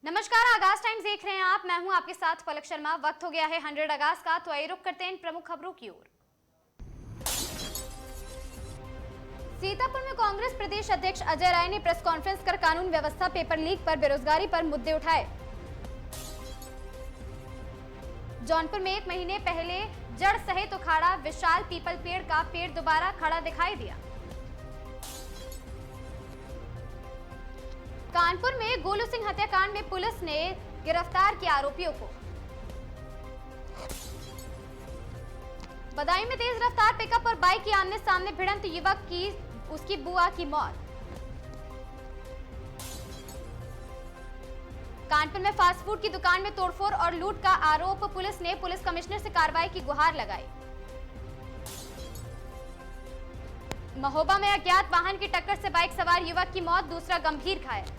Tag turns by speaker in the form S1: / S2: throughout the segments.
S1: नमस्कार, आगाज टाइम्स देख रहे हैं आप। मैं हूं आपके साथ पलक शर्मा। वक्त हो गया है 100 अगस्त का, तो आइए रुक करते हैं इन प्रमुख खबरों की ओर। सीतापुर में कांग्रेस प्रदेश अध्यक्ष अजय राय ने प्रेस कॉन्फ्रेंस कर कानून व्यवस्था, पेपर लीक पर, बेरोजगारी पर मुद्दे उठाए। जौनपुर में 1 महीने पहले जड़ सहित उखाड़ा विशाल पीपल पेड़ का पेड़ दोबारा खड़ा दिखाई दिया। कानपुर में गोलू सिंह हत्याकांड में पुलिस ने गिरफ्तार किया आरोपियों को। बदायूं में तेज रफ्तार पिकअप और बाइक की आमने सामने भिड़ंत, युवक की उसकी बुआ की मौत। कानपुर में फास्ट फूड की दुकान में तोड़फोड़ और लूट का आरोप, पुलिस ने पुलिस कमिश्नर से कार्रवाई की गुहार लगाई। महोबा में अज्ञात वाहन की टक्कर से बाइक सवार युवक की मौत, दूसरा गंभीर घायल।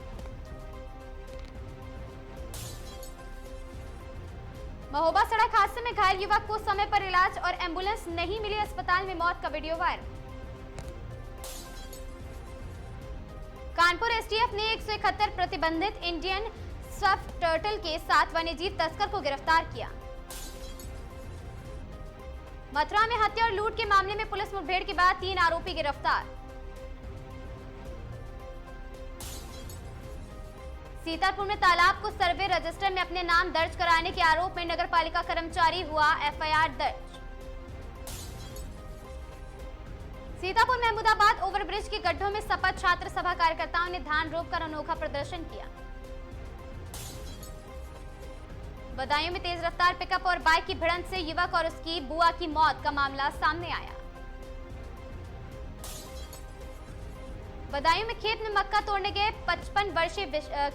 S1: महोबा सड़क हादसे में घायल युवक को समय पर इलाज और एम्बुलेंस नहीं मिली, अस्पताल में मौत का वीडियो वायरल। कानपुर एसटीएफ ने 171 प्रतिबंधित इंडियन स्विफ्ट टर्टल के 7 वन्यजीव तस्कर को गिरफ्तार किया। मथुरा में हत्या और लूट के मामले में पुलिस मुठभेड़ के बाद 3 आरोपी गिरफ्तार। सीतापुर में तालाब को सर्वे रजिस्टर में अपने नाम दर्ज कराने के आरोप में नगरपालिका कर्मचारी हुआ एफआईआर दर्ज। सीतापुर महमूदाबाद ओवरब्रिज के गड्ढों में सपा छात्र सभा कार्यकर्ताओं ने धान रोपकर अनोखा प्रदर्शन किया। बदायूं में तेज रफ्तार पिकअप और बाइक की भिड़ंत से युवक और उसकी बुआ की मौत का मामला सामने आया। बदायूं में खेत में मक्का तोड़ने गए 55 वर्षीय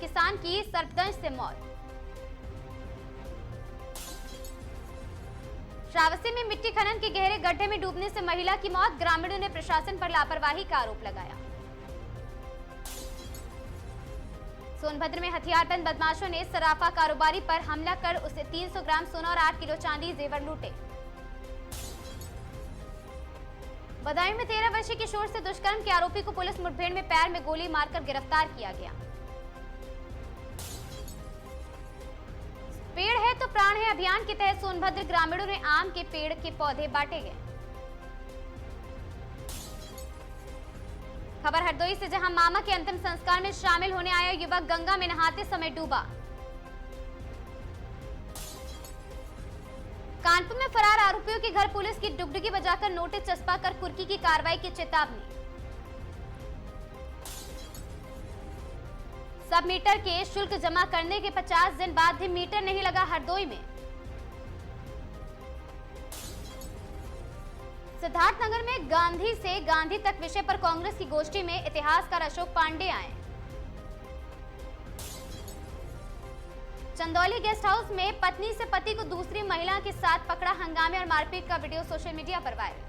S1: किसान की सर्पदंश से मौत। श्रावस्ती में मिट्टी खनन के गहरे गड्ढे में डूबने से महिला की मौत, ग्रामीणों ने प्रशासन पर लापरवाही का आरोप लगाया। सोनभद्र में हथियारबंद बदमाशों ने सराफा कारोबारी पर हमला कर उसे 300 ग्राम सोना और 8 किलो चांदी जेवर लूटे। बदायूं में 13 वर्षीय किशोर से दुष्कर्म के आरोपी को पुलिस मुठभेड़ में पैर में गोली मारकर गिरफ्तार किया गया। पेड़ है तो प्राण है अभियान के तहत सोनभद्र ग्रामीणों ने आम के पेड़ के पौधे बांटे गए। खबर हरदोई से, जहां मामा के अंतिम संस्कार में शामिल होने आया युवक गंगा में नहाते समय डूबा। कानपुर में फरार आरोपियों के घर पुलिस की डुगडुगी बजाकर नोटिस चस्पा कर कुर्की की कार्रवाई की चेतावनी। सब मीटर के शुल्क जमा करने के 50 दिन बाद भी मीटर नहीं लगा हरदोई में। सिद्धार्थनगर में गांधी से गांधी तक विषय पर कांग्रेस की गोष्ठी में इतिहासकार अशोक पांडे आए। चंदौली गेस्ट हाउस में पत्नी से पति को दूसरी महिला के साथ पकड़ा, हंगामे और मारपीट का वीडियो सोशल मीडिया पर वायरल।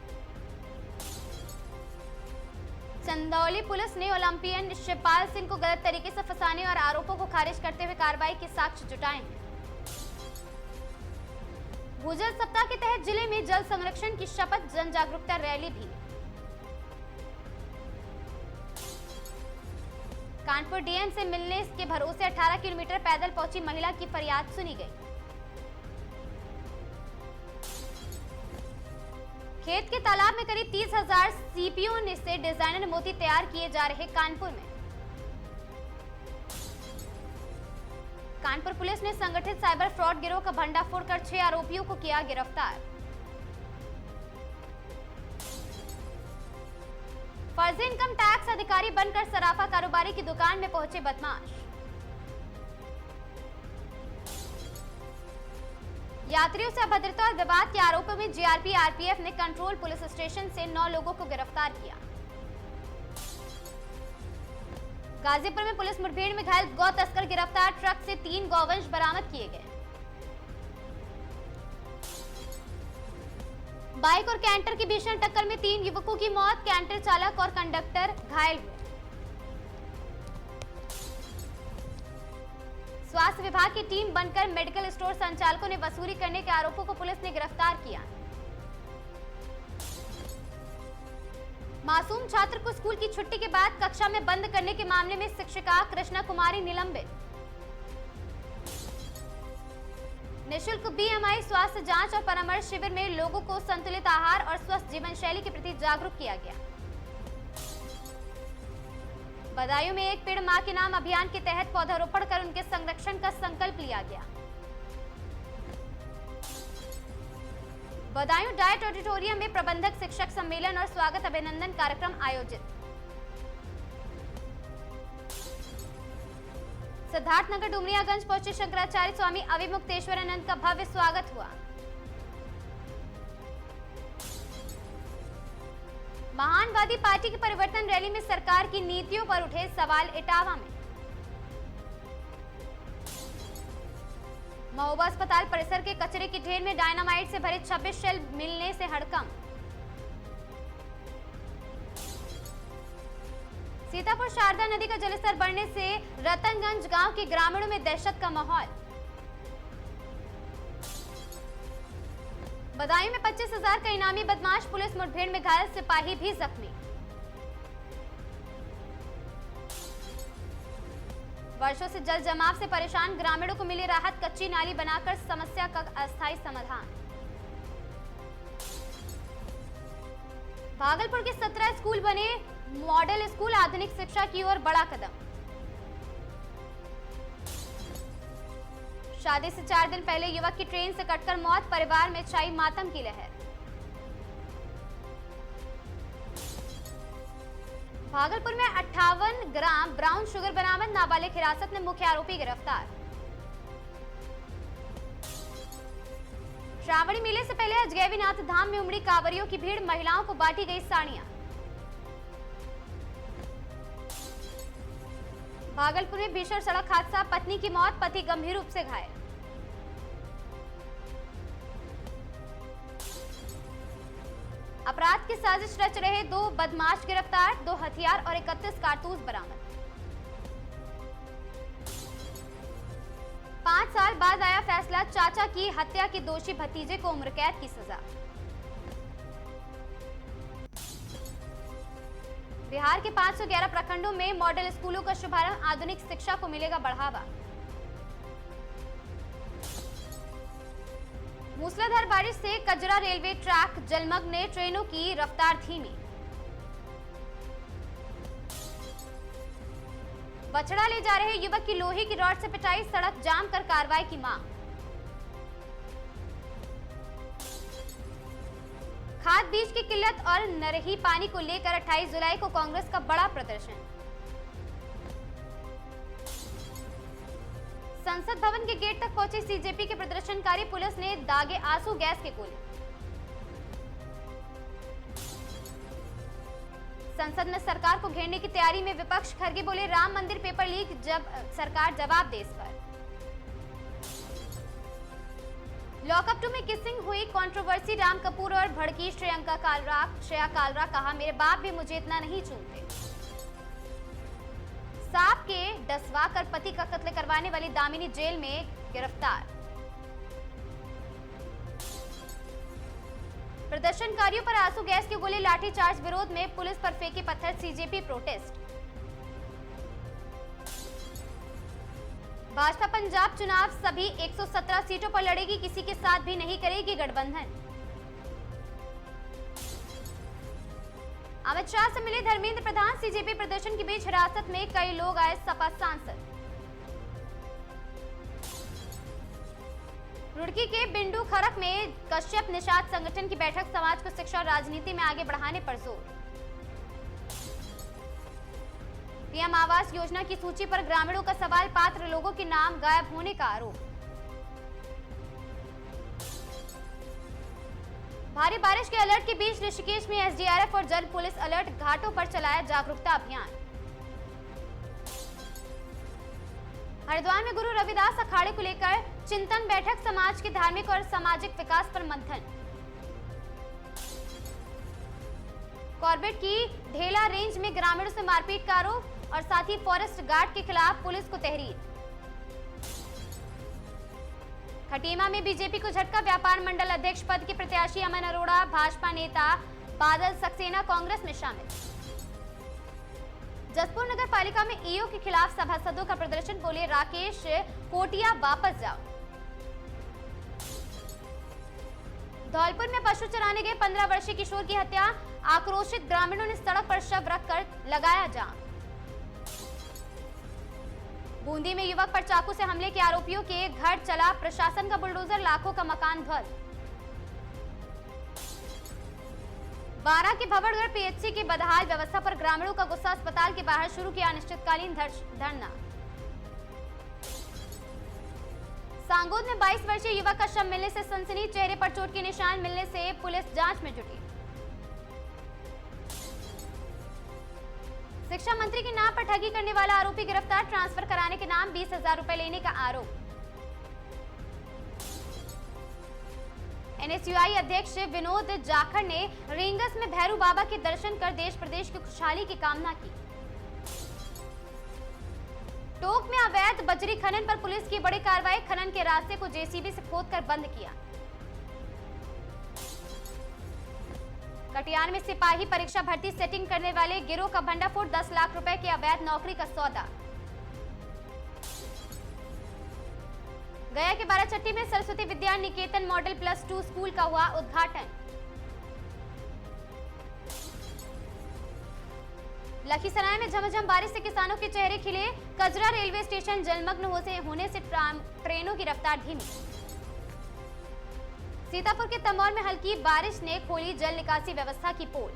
S1: चंदौली पुलिस ने ओलंपियन शिवपाल सिंह को गलत तरीके से फंसाने और आरोपों को खारिज करते हुए कार्रवाई के साक्ष्य जुटाए हैं। भूजल सप्ताह के तहत जिले में जल संरक्षण की शपथ, जन जागरूकता रैली भी। कानपुर डीएम से मिलने के भरोसे 18 किलोमीटर पैदल पहुंची महिला की फरियाद सुनी गई। खेत के तालाब में करीब 30,000 सीपीयू से डिजाइनर मोती तैयार किए जा रहे कानपुर में। कानपुर पुलिस ने संगठित साइबर फ्रॉड गिरोह का भंडाफोड़ कर 6 आरोपियों को किया गिरफ्तार। फर्जी इनकम टैक्स अधिकारी बनकर सराफा कारोबारी की दुकान में पहुंचे बदमाश। यात्रियों से अभद्रता और विवाद के आरोपों में जीआरपी आरपीएफ ने कंट्रोल पुलिस स्टेशन से 9 लोगों को गिरफ्तार किया। गाजीपुर में पुलिस मुठभेड़ में घायल गौ तस्कर गिरफ्तार, ट्रक से 3 गौवंश बरामद किए गए। बाइक और कैंटर की भीषण टक्कर में 3 युवकों की मौत, कैंटर चालक और कंडक्टर घायल हुए। स्वास्थ्य विभाग की टीम बनकर मेडिकल स्टोर संचालकों ने वसूली करने के आरोपों को पुलिस ने गिरफ्तार किया। मासूम छात्र को स्कूल की छुट्टी के बाद कक्षा में बंद करने के मामले में शिक्षिका कृष्णा कुमारी निलंबित। निःशुल्क बीएमआई स्वास्थ्य जांच और परामर्श शिविर में लोगों को संतुलित आहार और स्वस्थ जीवन शैली के प्रति जागरूक किया गया। बदायूं में एक पेड़ मां के नाम अभियान के तहत पौधारोपण कर उनके संरक्षण का संकल्प लिया गया। बदायूं डाइट ऑडिटोरियम में प्रबंधक शिक्षक सम्मेलन और स्वागत अभिनंदन कार्यक्रम आयोजित। सिद्धार्थनगर डुमरियागंज पहुंचे शंकराचार्य स्वामी अविमुक्तेश्वरानंद का भव्य स्वागत हुआ। महानवादी पार्टी की परिवर्तन रैली में सरकार की नीतियों पर उठे सवाल इटावा में। महोबा अस्पताल परिसर के कचरे के ढेर में डायनामाइट से भरे 26 शेल मिलने से हड़कंप। सीतापुर शारदा नदी का जलस्तर बढ़ने से रतनगंज गांव के ग्रामीणों में दहशत का माहौल। बदायूं में 25,000 का इनामी बदमाश पुलिस मुठभेड़ में घायल सिपाही भी जख्मी। वर्षों से जल जमाव से परेशान ग्रामीणों को मिली राहत, कच्ची नाली बनाकर समस्या का अस्थायी समाधान। भागलपुर के 17 स्कूल बने मॉडल स्कूल, आधुनिक शिक्षा की ओर बड़ा कदम। शादी से 4 दिन पहले युवक की ट्रेन से कटकर मौत, परिवार में छाई मातम की लहर। भागलपुर में 58 ग्राम ब्राउन शुगर बरामद, नाबालिग हिरासत में, मुख्य आरोपी गिरफ्तार। श्रावणी मेले से पहले अजगैबीनाथ धाम में उमड़ी कांवरियों की भीड़, महिलाओं को बांटी गई साड़ियां। भागलपुर में भीषण सड़क हादसा, पत्नी की मौत, पति गंभीर रूप से घायल। अपराध की साजिश रच रहे 2 बदमाश गिरफ्तार, 2 हथियार और 31 कारतूस बरामद। 5 साल बाद आया फैसला, चाचा की हत्या के दोषी भतीजे को उम्र कैद की सजा। बिहार के 511 प्रखंडों में मॉडल स्कूलों का शुभारंभ, आधुनिक शिक्षा को मिलेगा बढ़ावा। मूसलाधार बारिश से कजरा रेलवे ट्रैक जलमग्न, ट्रेनों की रफ्तार धीमी। बछड़ा ले जा रहे युवक की लोहे की रॉड से पिटाई, सड़क जाम कर कार्रवाई की मांग। खाद बीज की किल्लत और न रही पानी को लेकर 28 जुलाई को कांग्रेस का बड़ा प्रदर्शन। संसद भवन के गेट तक पहुंचे सीजेपी के प्रदर्शनकारी, पुलिस ने दागे आंसू गैस के गोले। संसद में सरकार को घेरने की तैयारी में विपक्ष, खरगे बोले राम मंदिर पेपर लीक, जब सरकार जवाब दे इस पर। लॉकअप 2 में किसिंग हुई, कंट्रोवर्सी, राम कपूर और भड़की श्रेया कालरा, कहा मेरे बाप भी मुझे इतना नहीं चूमते। सांप के डसवा कर पति का कत्ल करवाने वाली दामिनी जेल में गिरफ्तार। प्रदर्शनकारियों पर आंसू गैस के गोले, लाठीचार्ज, विरोध में पुलिस पर फेंके पत्थर, सीजेपी प्रोटेस्ट। भाजपा पंजाब चुनाव सभी 117 सीटों पर लड़ेगी, किसी के साथ भी नहीं करेगी गठबंधन। अमित शाह से मिले धर्मेंद्र प्रधान, सीजेपी प्रदर्शन के बीच हिरासत में कई लोग आए सपा सांसद। रुड़की के बिंडू खरक में कश्यप निषाद संगठन की बैठक, समाज को शिक्षा और राजनीति में आगे बढ़ाने पर जोर। पीएम आवास योजना की सूची पर ग्रामीणों का सवाल, पात्र लोगों के नाम गायब होने का आरोप। भारी बारिश के अलर्ट के बीच ऋषिकेश में एसडीआरएफ और जल पुलिस अलर्ट, घाटों पर चलाया जागरूकता अभियान। हरिद्वार में गुरु रविदास अखाड़े को लेकर चिंतन बैठक, समाज के धार्मिक और सामाजिक विकास पर मंथन। कॉर्बेट की ढेला रेंज में ग्रामीणों से मारपीट का आरोप और साथ ही फॉरेस्ट गार्ड के खिलाफ पुलिस को तहरीर। खटीमा में बीजेपी को झटका, व्यापार मंडल अध्यक्ष पद के प्रत्याशी अमन अरोड़ा, भाजपा नेता बादल सक्सेना कांग्रेस में शामिल। जसपुर नगर पालिका में ईओ के खिलाफ सभासदों का प्रदर्शन, बोले राकेश कोटिया वापस जाओ। धौलपुर में पशु चराने गए 15 वर्षीय किशोर की हत्या, आक्रोशित ग्रामीणों ने सड़क पर शव रखकर लगाया जाम। बूंदी में युवक पर चाकू से हमले के आरोपियों के घर चला प्रशासन का बुलडोजर, लाखों का मकान ध्वस्त। 12 के भवड़गढ़ पीएचसी की बदहाल व्यवस्था पर ग्रामीणों का गुस्सा, अस्पताल के बाहर शुरू किया अनिश्चितकालीन धरना। सांगोद में 22 वर्षीय युवक का शव मिलने से सनसनी, चेहरे पर चोट के निशान मिलने से पुलिस जांच में जुटी। शिक्षा मंत्री के नाम पर ठगी करने वाला आरोपी गिरफ्तार, ट्रांसफर कराने के नाम 20,000 रुपए लेने का आरोप। एनएसयूआई अध्यक्ष विनोद जाखड़ ने रींगस में भैरू बाबा के दर्शन कर देश प्रदेश की खुशहाली की कामना की। टोक में अवैध बजरी खनन पर पुलिस की बड़ी कार्रवाई, खनन के रास्ते को जेसीबी से खोदकर बंद किया। कटिहार में सिपाही परीक्षा भर्ती सेटिंग करने वाले गिरोह का भंडाफोड़, 10 लाख रुपए के अवैध नौकरी का सौदा। गया के बाराचट्टी में सरस्वती विद्या निकेतन मॉडल +2 स्कूल का हुआ उद्घाटन। लखीसराय में झमाझम बारिश से किसानों के चेहरे खिले, कजरा रेलवे स्टेशन जलमग्न होने से ट्रेनों की रफ्तार धीमी। सीतापुर के तमौर में हल्की बारिश ने खोली जल निकासी व्यवस्था की पोल।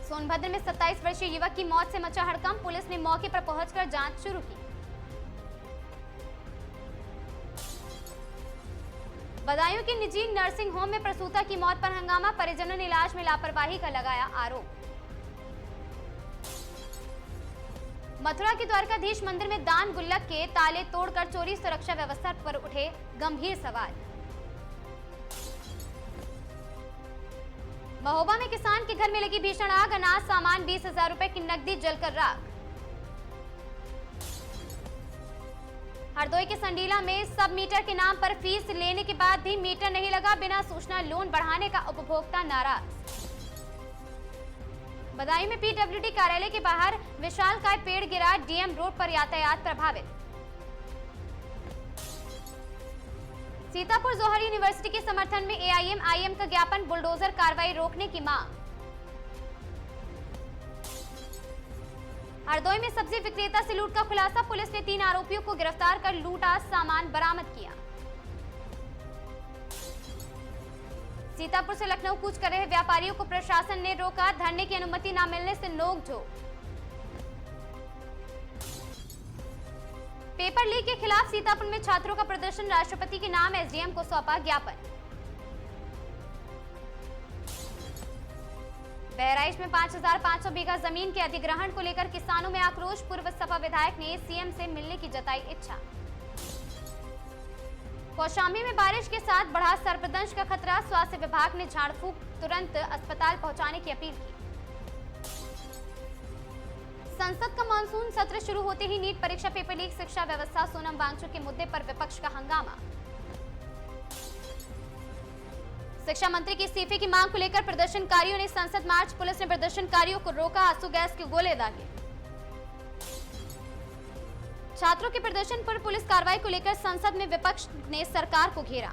S1: सोनभद्र में 27 वर्षीय युवक की मौत से मचा हड़कंप, पुलिस ने मौके पर पहुंचकर जांच शुरू की। बदायूं के निजी नर्सिंग होम में प्रसूता की मौत पर हंगामा, परिजनों ने इलाज में लापरवाही का लगाया आरोप। मथुरा के द्वारकाधीश मंदिर में दान गुल्लक के ताले तोड़कर चोरी, सुरक्षा व्यवस्था पर उठे गंभीर सवाल। महोबा में किसान के घर में लगी भीषण आग, अनाज सामान 20,000 रुपए की नकदी जलकर राख। हरदोई के संडीला में सब मीटर के नाम पर फीस लेने के बाद भी मीटर नहीं लगा, बिना सूचना लोन बढ़ाने का उपभोक्ता नाराज। बदायूं में पीडब्ल्यूडी कार्यालय के बाहर विशालकाय पेड़ गिरा, डीएम रोड पर यातायात प्रभावित। सीतापुर जौहर यूनिवर्सिटी के समर्थन में एआईएम-आईएम का ज्ञापन, बुलडोजर कार्रवाई रोकने की मांग। हरदोई में सब्जी विक्रेता से लूट का खुलासा, पुलिस ने 3 आरोपियों को गिरफ्तार कर लूटा सामान बरामद किया। सीतापुर से लखनऊ कूच कर रहे व्यापारियों को प्रशासन ने रोका, धरने की अनुमति न मिलने से नोकझोंक। पेपर लीक के खिलाफ सीतापुर में छात्रों का प्रदर्शन, राष्ट्रपति के नाम एसडीएम को सौंपा ज्ञापन। बहराइच में 5,500 बीघा जमीन के अधिग्रहण को लेकर किसानों में आक्रोश, पूर्व सपा विधायक ने सीएम से मिलने की जताई इच्छा। कौशाम्बी में बारिश के साथ बढ़ा सर्पदंश का खतरा, स्वास्थ्य विभाग ने झाड़ फूंक तुरंत अस्पताल पहुंचाने की अपील की। संसद का मानसून सत्र शुरू होते ही नीट परीक्षा पेपर लीक, शिक्षा व्यवस्था, सोनम वांगचुक के मुद्दे पर विपक्ष का हंगामा। शिक्षा मंत्री के इस्तीफे की मांग को लेकर प्रदर्शनकारियों ने संसद मार्च, पुलिस ने प्रदर्शनकारियों को रोका, आंसू गैस के गोले दागे। छात्रों के प्रदर्शन पर पुलिस कार्रवाई को लेकर संसद में विपक्ष ने सरकार को घेरा।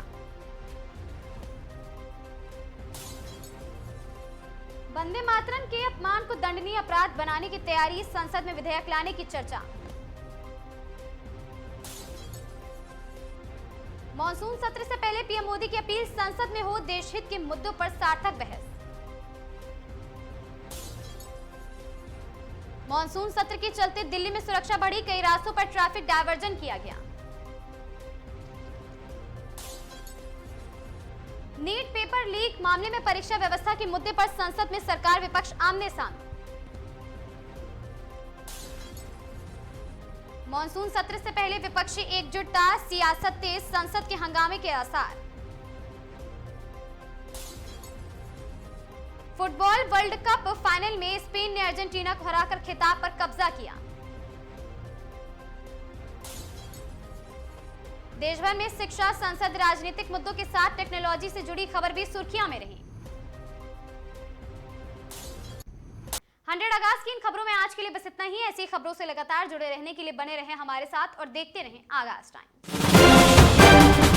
S1: वंदे मातरम के अपमान को दंडनीय अपराध बनाने की तैयारी, संसद में विधेयक लाने की चर्चा। मॉनसून सत्र से पहले पीएम मोदी की अपील, संसद में हो देशहित के मुद्दों पर सार्थक बहस। मॉनसून सत्र के चलते दिल्ली में सुरक्षा बढ़ी, कई रास्तों पर ट्रैफिक डायवर्जन किया गया। नीट पेपर लीक मामले में परीक्षा व्यवस्था के मुद्दे पर संसद में सरकार विपक्ष आमने सामने। मॉनसून सत्र से पहले विपक्षी एकजुटता, सियासत तेज, संसद के हंगामे के आसार। फुटबॉल वर्ल्ड कप फाइनल में स्पेन ने अर्जेंटीना को हराकर खिताब पर कब्जा किया। देश भर में शिक्षा, संसद, राजनीतिक मुद्दों के साथ टेक्नोलॉजी से जुड़ी खबर भी सुर्खियां में रही। 100 अगस्त की इन खबरों में आज के लिए बस इतना ही। ऐसी खबरों से लगातार जुड़े रहने के लिए बने रहें हमारे साथ और देखते रहें आगाज टाइम्स। है।